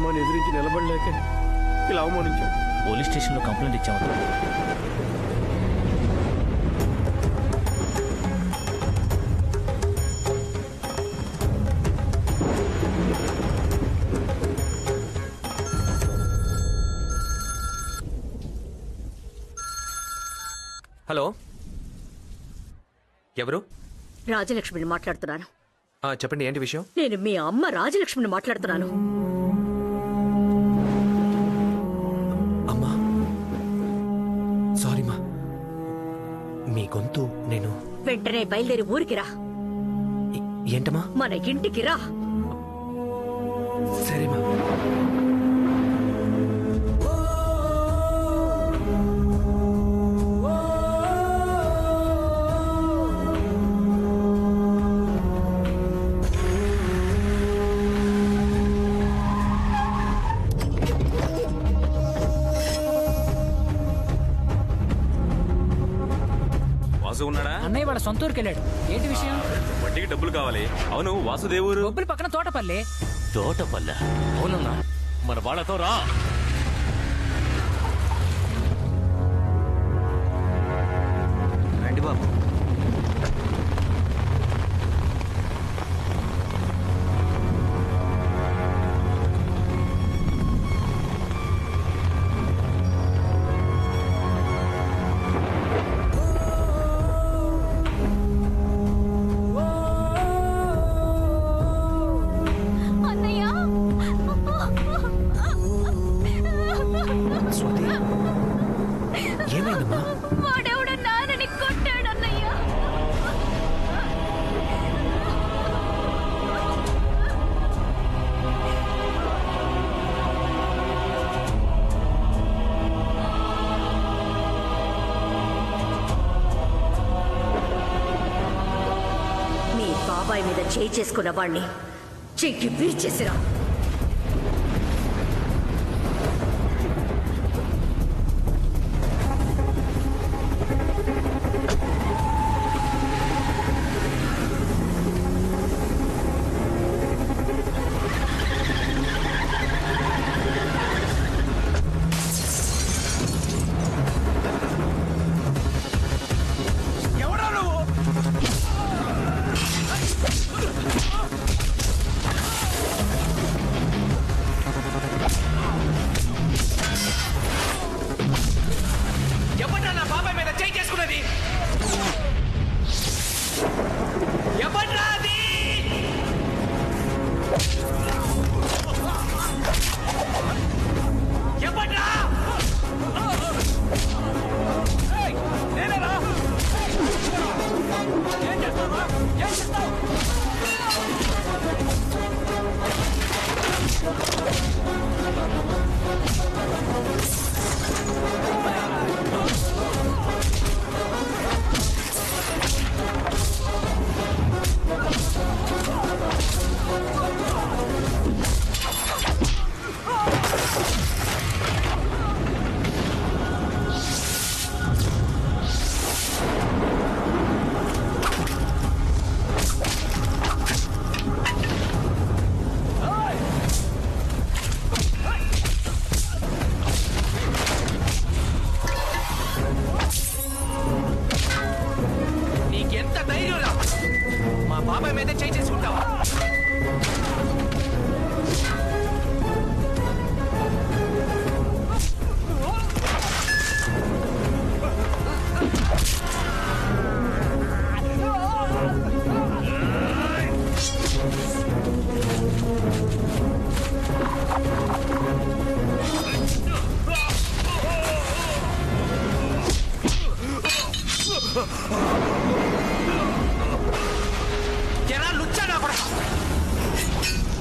ధర్మాన్ని ఎదిరించి నిలబడలేక ఇలా అవమానించాడు. పోలీస్ స్టేషన్లో కంప్లైంట్ ఇచ్చాము. హలో, ఎవరు? రాజలక్ష్మిని మాట్లాడుతున్నాను. చెప్పండి, ఏంటి విషయం? నేను మీ అమ్మ రాజలక్ష్మిని మాట్లాడుతున్నాను. అమ్మా, సారీ మా, మీ గొంతు నేను... వెంటనే బయలుదేరి ఊరికి రా. ఏంటమ్మా? మన ఇంటికి రా. సరేమా. ఉన్నాడా? అన్నయ్య వాళ్ళ సొంత ఊరికి వెళ్ళాడు. ఏంటి విషయం? వడ్డీకి డబ్బులు కావాలి. అవును, వాసుదేవూరు బొబ్బుల పక్కన తోటపల్లి. తోటపల్లె? అవునన్నా, మన వాళ్ళతో రా. రండి బాబు. స్వాతి, ఏమైందమ్మా? వాడెవడో నాన్నని కొట్టాడన్నయ్య. మీ బాబాయ్ మీద చేయి చేసుకున్న వాణ్ణి చెయ్యి విరిచేసిరా.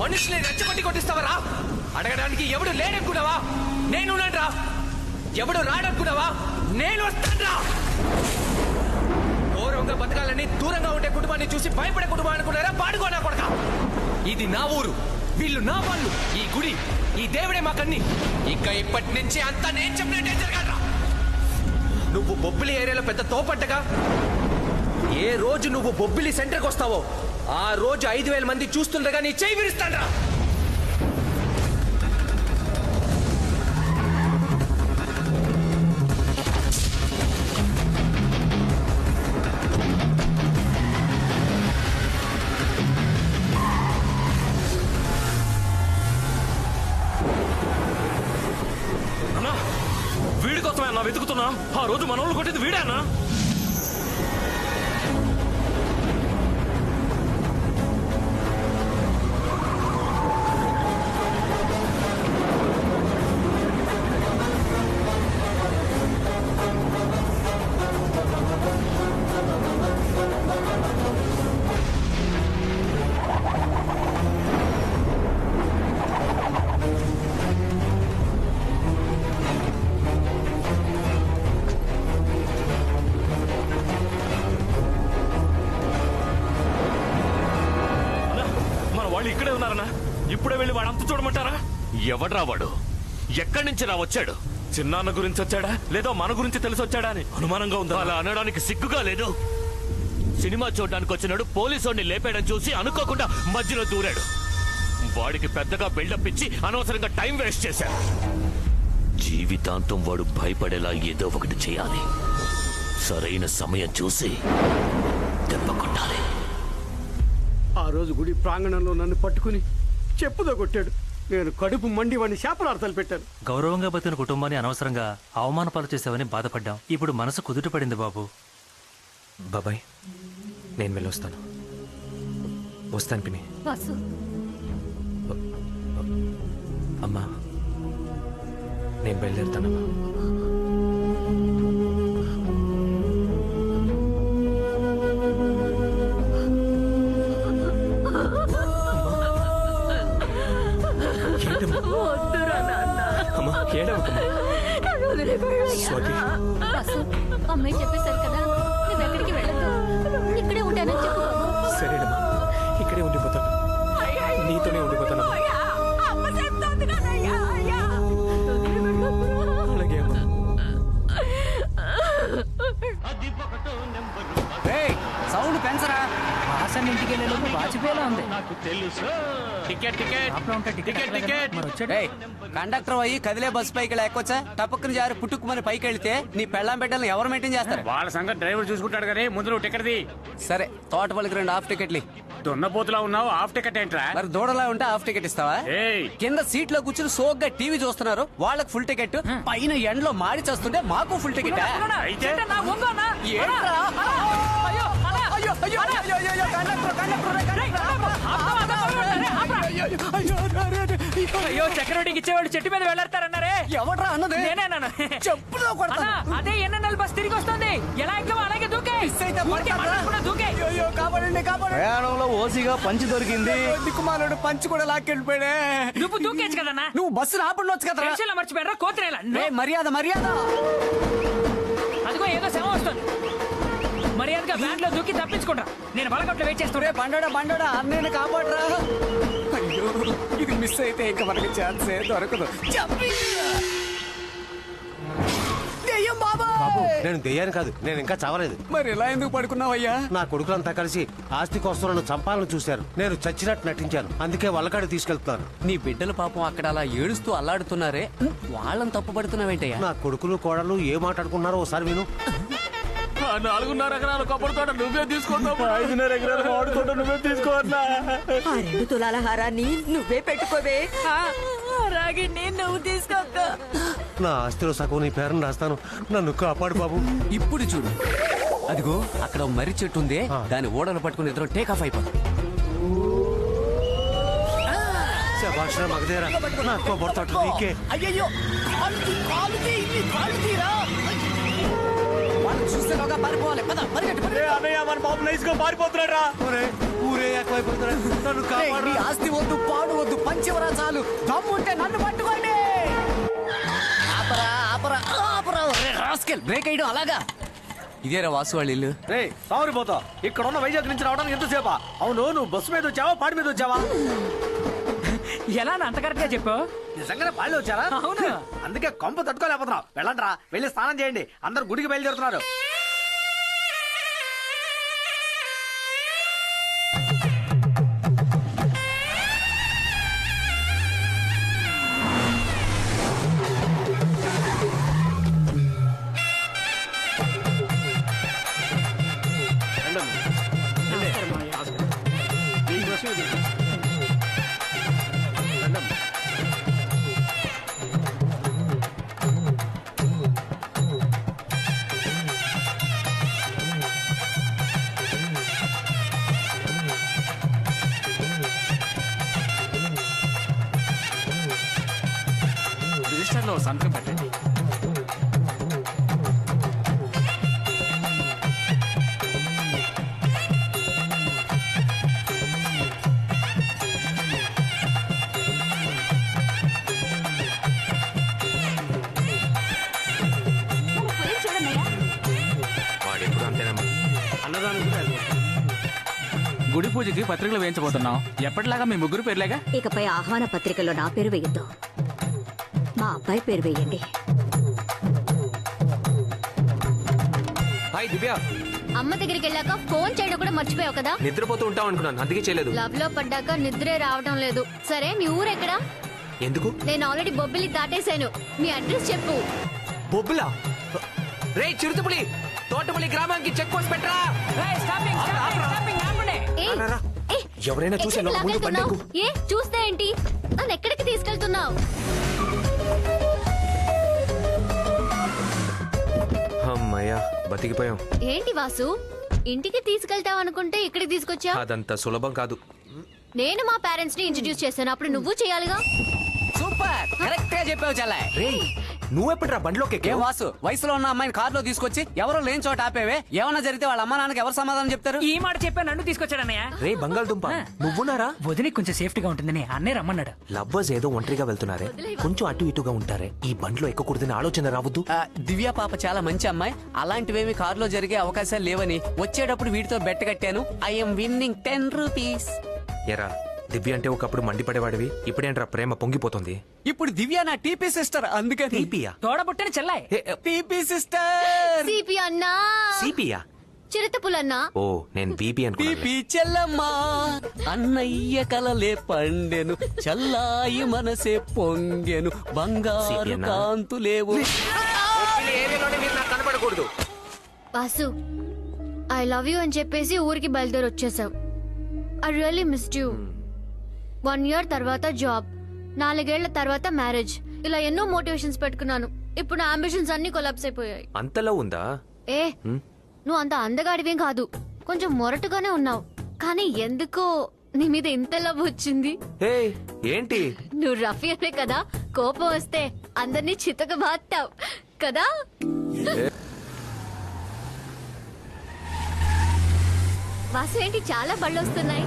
మనుషులే రెచ్చగొట్టి కొట్టిస్తావరా? అడగడానికి ఎవడు లేడనుకున్నావా? నేను రా. ఎవడు రాడనుకున్నావా? నేను వస్తాను. గౌరవంగా బతకాలని దూరంగా ఉండే కుటుంబాన్ని చూసి భయపడే కుటుంబం అనుకున్నారా? పాడుకోనా కొడక. ఇది నా ఊరు, వీళ్ళు నా వాళ్ళు, ఈ గుడి, ఈ దేవుడే మాకన్ని. ఇక ఇప్పటి నుంచి అంతా నేను చెప్పినట్టే జరగాలరా. నువ్వు బొబ్బిలి ఏరియాలో పెద్ద తోపట్టగా ఏ రోజు నువ్వు బొబ్బిలి సెంటర్కి వస్తావో ఆ రోజు 5,000 మంది చూస్తుండగా నీ చేయి విరుస్తాడ్రా. ఆ రోజు మనోళ్ళు కొట్టేది వీడేనా? వాళ్ళు ఇక్కడే ఉన్నారనా? ఇప్పుడే వెళ్ళి వాడు అంత చూడమంటారా? ఎవడ్రా వాడు? ఎక్కడి నుంచి రా వచ్చాడు? చిన్నాన్న గురించి వచ్చాడా లేదో మన గురించి తెలిసి వచ్చాడా అని అనుమానంగా ఉందా? అలా అనడానికి సిగ్గుగా లేదు? సినిమా చూడడానికి వచ్చినాడు పోలీసుని లేపేయడం చూసి అనుకోకుండా మధ్యలో దూరాడు. వాడికి పెద్దగా బిల్డప్ ఇచ్చి అనవసరంగా టైం వేస్ట్ చేశాడు. జీవితాంతం వాడు భయపడేలా ఏదో ఒకటి చేయాలి. సరైన సమయం చూసి దెబ్బ కొట్టాలి. ఆ రోజు గుడి ప్రాంగణంలో నన్ను పట్టుకుని చెప్పుతో కొట్టాడు. నేను కడుపు మండి వాడిని శాపనార్థాలు పెట్టాను. గౌరవంగా బతికిన కుటుంబాన్ని అనవసరంగా అవమానపాలు చేసావని బాధపడ్డాం. ఇప్పుడు మనసు కుదుట పడింది బాబు. బాబాయ్ నేను వెళ్ళొస్తాను. వస్తాను పిన్ని. వాసు, అమ్మా నేను బయలుదేరుతానమ్మా. వద్దురా నాన్న. అమ్మా ఏడవకమ్మా. నన్ను వదిలిపెట్టయ్యా. స్వాతి. వాసు, అమ్మాయి చెప్పేశారు కదా, నువ్వు ఎక్కడికి వెళ్ళదు, ఇక్కడే ఉంటానని చెప్పు బాబు. సరేనమ్మా ఇక్కడే ఉండిపోతాను. నీతోనే ఉండిపోతానమ్మా. అమ్మ చెప్తోంది కదయ్యా. అయ్యా. అలాగే అమ్మా. సౌండ్ పెంచరా. వాసన్ ఇంటికి వెళ్ళేలోపు వాచిపోయేలా ఉంది. టికెట్ షాప్లో ఉంటే టికెట్ మరి వచ్చాడు. కండక్టర్ అయ్యి కదిలే బస్సు పైకి లేకొచ్చా టపక్కుని జారి పుట్టుకుమని పైకి వెళ్తే నీ పెళ్ళాం బిడ్డల్ని ఎవరు మెయింటైన్ చేస్తారు? వాళ్ళ సంగతి డ్రైవర్ చూసుకుంటాడు కానీ ముందు నువ్వు టికెట్ ది. సరే తోటపల్లికి 2 హాఫ్ టికెట్లు. దున్నపోతులా ఉన్నావు, హాఫ్ టికెట్ ఏంట్రా? మరి దూడలా ఉంటే హాఫ్ టికెట్ ఇస్తావా? ఏయ్ కింద సీట్ లో కూర్చుని సోగ్గా టీవీ చూస్తున్నారు, వాళ్ళకి ఫుల్ టికెట్. పైన ఎండలో మాడి చేస్తుంటే మాకు ఫుల్ టికెట్. అయితే ఏంటన్నా, ఉందో అన్నా? ఏంట్రా? అయ్యో, అన్నా. అయ్యో, అయ్యో, అయ్యో, అయ్యో, అయ్యో, కండక్టర్, కండక్టర్, అయ్యో, సెక్యూరిటీకి ఇచ్చేవాడు చెట్టు మీద వెళ్ళారన్నారే. ఎవడ్రా అన్నది? నేనేనా? చెప్పులో అన్నా, కొడతాను. అదే ఎన్ఎన్ఎల్ బస్ తిరిగి వస్తుంది. ఎలా ఎక్కవో అలాగే దూకే. అయితే ఊరికే మాట్లాడకుండా దూకే. అయ్యో, కాపాడండి, కాపాడండి. ప్రయాణంలో ఓసిగా పంచి దొరికింది. దిక్కుమాలోడు పంచి కూడా లాక్కెళ్ళిపోయాడే. నువ్వు దూకేచ్చు కదన్నా. నువ్వు బస్సు ఆపండొచ్చు కదరా. టెన్షన్లో మర్చిపోయారా కోతిరేలా? మర్యాద మర్యాద. అదిగో ఏదో శవం వస్తుంది. మర్యాదగా వ్యాన్ లో దూకి తప్పించుకుంటా. నేను వలకట్లో వెయిట్ చేస్తున్నా. బండోడా అన్నయ్యని కాపాడరా. అయ్యో ఇది మిస్ అయితే ఇంకా మనకి ఛాన్సే దొరకదు. దెయ్యం బాబాయ్. నేను దెయ్యాన్ని కాదు, నేను ఇంకా చావలేదు. మరి ఇలా ఎందుకు పడుకున్నావయ్యా? నా కొడుకులంతా కలిసి ఆస్తి కోసం నన్ను చంపాలని చూశారు. నేను చచ్చినట్టు నటించాను, అందుకే వాళ్ళకాడికి తీసుకెళ్తున్నాను. నీ బిడ్డల పాపం అక్కడ అలా ఏడుస్తూ అల్లాడుతున్నారే, వాళ్ళని తప్పు పడుతున్నావేంటయ్యా? నా కొడుకులు కోడలు ఏ మాట్లాడుకున్నారో ఒకసారి విను. 4.5 ఎకరాల కొబ్బరి తోట నువ్వే తీసుకుంటావు. 5.5 ఎకరాల మామిడి తోట నువ్వే తీసుకోవట్లా. ఆ 2 తులాల హారాన్ని నువ్వే పెట్టుకోవే. రాగిణ్ణి నువ్వు తీసుకోక్క. నా ఆస్తిలో సగం నీ పేరుని రాస్తాను, నన్ను కాపాడు బాబు. ఇప్పుడు చూడు, అదిగో అక్కడ ఓ మర్రి చెట్టు ఉంది, దాని ఓడలు పట్టుకుని ఇద్దరు టేక్ ఆఫ్ అయిపోతాం. శభాష్ రా మగధీరా, నా కొబ్బరి తోట నీకే. అయ్యయ్యో వాళ్ళు చూసేలోగా పారిపోవాలి. పద, పరిగెట్టు, పరిగెట్టు. అన్నయ్య మన బాబు నైస్ గా పారిపోతున్నాడు రా. ఊరే ఎక్కువైపోతున్నాడు, నన్ను ఏయ్, కాపాడు. నీ ఆస్తి వద్దు, పాడు వద్దు, పంచివరా చాలు. దమ్ముంటే నన్ను పట్టుకోండి. ఆపరా, ఆపరా, ఆపరా. ఒరే రాస్కెల్, బ్రేక్ వేయడం అలాగా. ఇదేరా వాసు వాళ్ళ ఇల్లు. రే సావరిపోతా. ఇక్కడ ఉన్న వైజాగ్ నుంచి రావడానికి ఎంతసేపా? అవును, నువ్వు బస్సు మీద వచ్చావా పాడి మీద వచ్చావా? ఎలా అంత కరెక్ట్ గా చెప్పు. నిజంగానే పాళ్ళు వచ్చారా? అవును. అందుకే కొంప తట్టుకోలేకపోతున్నావు. వెళ్ళండి రా, వెళ్ళి స్నానం చేయండి. అందరు గుడికి బయలుదేరుతున్నారు. రిజిస్టర్లో సంతకం పెట్టండి. వాడు ఎప్పుడు అంతేనమ్మా. అన్నదానం కూడా అది. గుడి పూజకి పత్రికలు వేయించబోతున్నాం. ఎప్పటిలాగా మీ ముగ్గురు పేర్లేగా. ఇకపై ఆహ్వాన పత్రికలో నా పేరు వేయద్దు, మా అబ్బాయి పేరు వేయండి. హాయ్ దివ్య, అమ్మ దగ్గరికి వెళ్ళాక ఫోన్ చేయడం కూడా మర్చిపోయావు కదా. నిద్రపోతూ ఉంటావు అనుకున్నాను, అందుకే చేయలేదు. లవ్ లో పడ్డాక నిద్రే రావడం లేదు. సరే మీ ఊరెక్కడా? ఎందుకు? నేను ఆల్రెడీ బొబ్బిలి దాటేశాను. మీ అడ్రస్ చెప్పు. బొబ్బులా? రే చిరుతుపులి, తోటపల్లి గ్రామానికి చెక్ పోస్ట్ పెట్టరా. ఏయ్, రా, రా. ఏయ్, ఎవరైనా చూసే ఎక్కడికి లోపు ముందు లాగెళ్తున్నావ్? బండెక్కు. ఏ చూస్తే ఏంటి? నన్ను ఎక్కడికి తీసుకెళ్తున్నావు? అమ్మయ్యా, బతికిపోయాం. ఏంటి వాసు, ఇంటికి తీసుకెళ్తావు అనుకుంటే ఇక్కడికి తీసుకొచ్చా? అదంత సులభం కాదు. నేను మా పేరెంట్స్ ని ఇంట్రడ్యూస్ చేశాను, అప్పుడు నువ్వు చేయాలిగా. సూపర్, కరెక్ట్ గా చెప్పావు చెల్లె. రేయ్, నువ్వెప్పుడురా బండ్లోకి ఏం వాసు, వయసులో ఉన్న అమ్మాయిని కారులో తీసుకొచ్చి ఎవరో లేని చోట ఆపేవే. ఏమన్నా జరిగితే వాళ్ళ అమ్మా నాన్నకి ఎవరు సమాధానం చెప్తారు? ఈ మాట చెప్పా నన్ను తీసుకొచ్చాడన్నయ్య. రే బంగాళదుంప, నువ్వున్నారా? వదినికి కొంచెం సేఫ్టీగా ఉంటుందని అన్నే రమ్మన్నాడు. లవ్వర్స్ ఏదో ఒంటరిగా వెళ్తున్నారే, కొంచెం అటు ఇటుగా ఉంటారే. ఈ బండ్లో ఎక్కకూడదని ఆలోచన రావద్దు. దివ్య పాప చాలా మంచి అమ్మాయి. అలాంటివేమి కారులో జరిగే అవకాశాలు లేవని వచ్చేటప్పుడు వీటితో బెట్ట కట్టాను. I'm winnowing 10 rupees. ఎరా, దివ్య అంటే ఒకప్పుడు మండిపడేవాడివి, ఇప్పుడేంట్రా ప్రేమ పొంగిపోతుంది? ఇప్పుడు దివ్య నా టీపీ సిస్టర్, అందుకని టీపీయా? తోడబుట్టిన చెల్లాయి. TP sister. సిపి అన్నా, సిపియా? చిరుతపులన్నా. ఓ, నేను బీపీ అనుకున్నా. టీపీ చెల్లమ్మా, అన్నయ్య కలలే పండెను, చల్లాయి మనసే పొంగెను, బంగారు సిపియనా? కాంతులేవు. కనపడకూడదు. వాసు, ఐ లవ్ యూ అని చెప్పేసి ఊరికి బయలుదేరి వచ్చేసావు. I really missed you. 1 year తర్వాత జాబ్, 4 ఏళ్ల తర్వాత మ్యారేజ్, ఇలా ఎన్నో మోటివేషన్స్ పెట్టుకున్నాను. ఇప్పుడు నా అంబిషన్స్ అన్ని కొలాప్స్ అయిపోయాయి. అంతలో ఉందా? ఏ, నువ్వు అంత అందగాడివేం కాదు, కొంచెం మొరటుగానే ఉన్నావు. కానీ ఎందుకో నీ మీద ఇంత లవ్ వచ్చింది. హే, ఏంటి? నువ్వు రఫీనే కదా, కోపం వస్తే అందరినీ చితక బాస్తావు కదా. వాసు, ఏంటి చాలా బళ్ళు వస్తున్నాయి.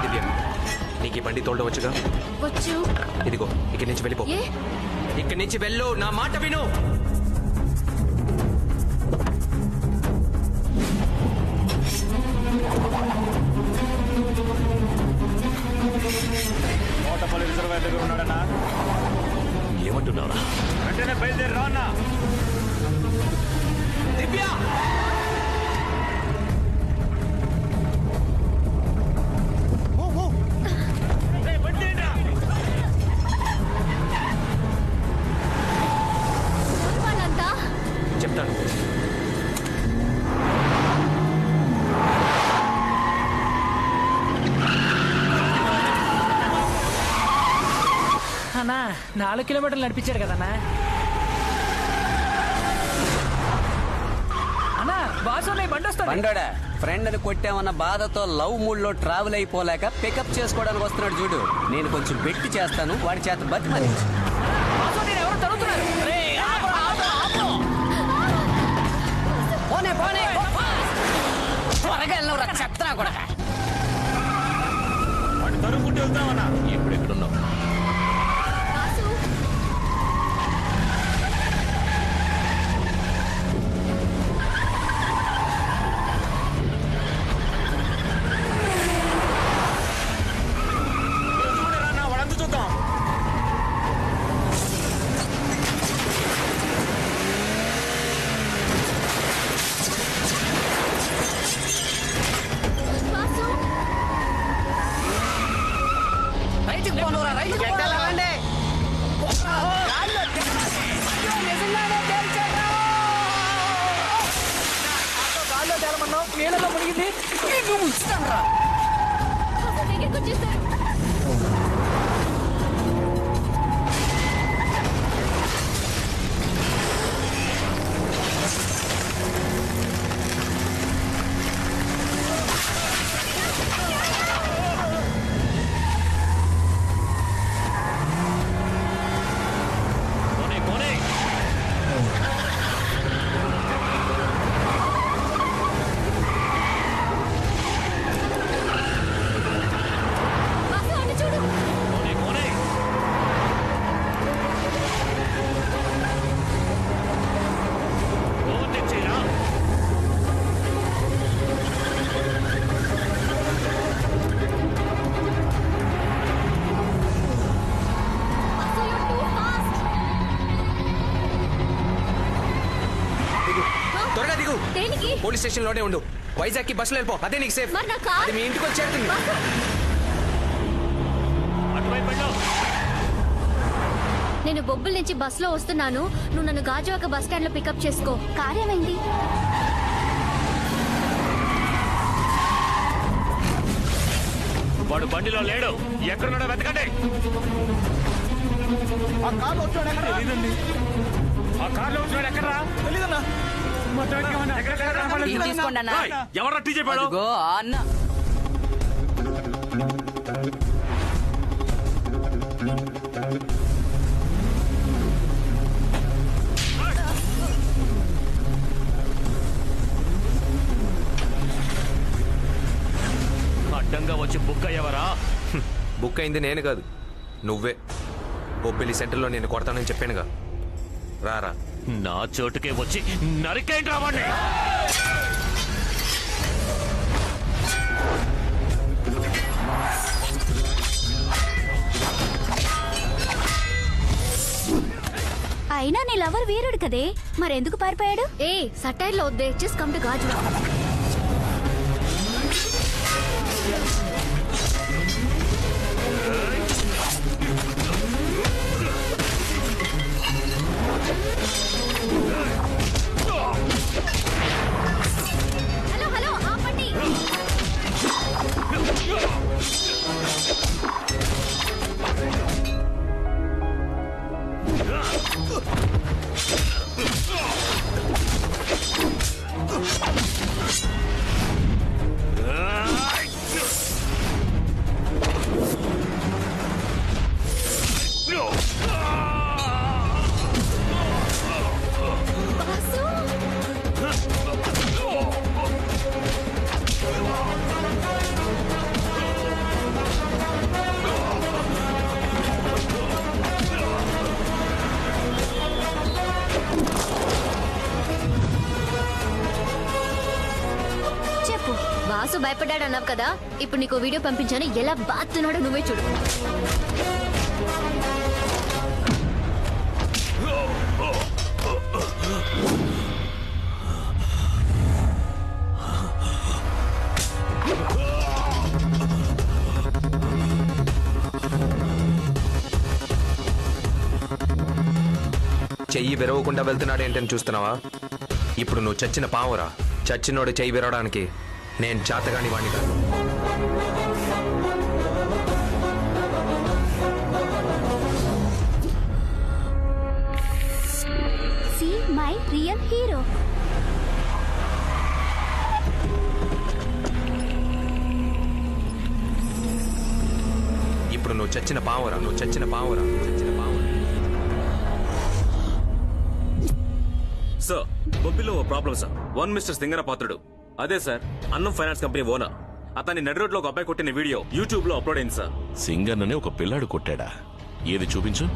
దివ్య, నీకు ఈ బండి తోడవచ్చుగా? వచ్చు. ఇదిగో, ఇక్కడి నుంచి వెళ్ళిపో. ఏ, ఇక్కడి నుంచి వెళ్ళు, నా మాట విను. తోటపల్లి రిజర్వాయర్ దగ్గర ఉన్నాడన్నా. ఏమంటున్నారా? వెంటనే బయలుదేరి రా అన్నా. దివ్య, వాళ్ళంతా చెప్తాను. అన్నా 4 కిలోమీటర్లు నడిపించాడు కదన్నా. అన్నా బాసు, నీ బండి వస్తుంది. బండోడా, ఫ్రెండ్ అని కొట్టామన్న బాధతో లవ్ మూడ్ లో ట్రావెల్ అయిపోలేక పికప్ చేసుకోవడానికి వస్తున్నాడు చూడు. నేను కొంచెం బెట్టి చేస్తాను, వాడి చేత బతిమలి. బాసు, నేను ఎవరో తరుగుతున్నారు. పోనే పోనే, త్వరగా వెళ్ళవరా చెప్తా కూడా. వాడు తరుముకుంటూ వెళ్తామన్నా. ఇప్పుడు ఎక్కడున్నావు? వాసు, చూడరా, వాడంతా చూద్దాం. వాసు, రైతుకు పోనురా, రైతుకు పోనురా. గాల్లో తేలమన్నావు, నీళ్ళలో మునిగింది. వాసు దగ్గరికి వచ్చేసారు. ఆగు దేనికి? పోలీస్ స్టేషన్ లోనే ఉండు. వైజాగ్ కి బస్సులో వెళ్ళిపో, అదే నీకు సేఫ్. మరి నా కార్? అది మీ ఇంటికి వచ్చేస్తుంది. అటువైపు వెళ్ళు. నేను బొబ్బుల నుంచి బస్సులో వస్తున్నాను. నువ్వు నన్ను గాజువాక బస్ స్టాండ్ లో పికప్ చేసుకో. కార్యమైంది. వాడు బండిలో లేడు. ఎక్కడున్నాడో వెతకండి. ఆ కార్లో వచ్చాడు ఎక్కడ తెలీదన్నా. తీసుకోండి అన్న. రాయ్, ఎవర్రా టీ చెప్పాడు? అదిగో ఆ అన్న. అడ్డంగా వచ్చి బుక్ అయ్యవరా? బుక్ అయింది నేను కాదు, నువ్వే. బొబ్బిలి సెంటర్లో నేను కొడతానని చెప్పానుగా, రారా. నా చోటుకే వచ్చి నరికేంటి రావండి. అయినా నీ లవర్ వీరుడు కదే, మరెందుకు పారిపోయాడు? ఏ సటైర్లో వద్దే, just come to Gajuwaka. Hello hello ఆపండి. చెప్పు. వాసు భయపడ్డాడు అన్నావు కదా, ఇప్పుడు నీకు వీడియో పంపించాను. ఎలా బాతున్నాడో నువ్వే చూడు. చెయ్యి విరవకుండా వెళ్తున్నాడు ఏంటని చూస్తున్నావా? ఇప్పుడు నువ్వు చచ్చిన పావురా. చచ్చినోడు చెయ్యి విరవడానికి నేను చాతగాని వాణ్ణి కాదు. See my real hero. ఇప్పుడు నువ్వు చచ్చిన పావురా, నువ్వు చచ్చిన పావురా, చచ్చిన పావురా. సార్, బొబ్బిలో ఓ ప్రాబ్లం సార్. వన్ మిస్టర్ సింగరపాత్రుడు, అదే సార్ అన్నం ఫైనాన్స్ కంపెనీ ఓనర్. అతన్ని నడి రోడ్లో ఒక అబ్బాయి కొట్టిన వీడియో యూట్యూబ్ లో అప్లోడ్ అయింది సార్. సింగర్ ఒక పిల్లాడు కొట్టాడా? ఏది చూపించు.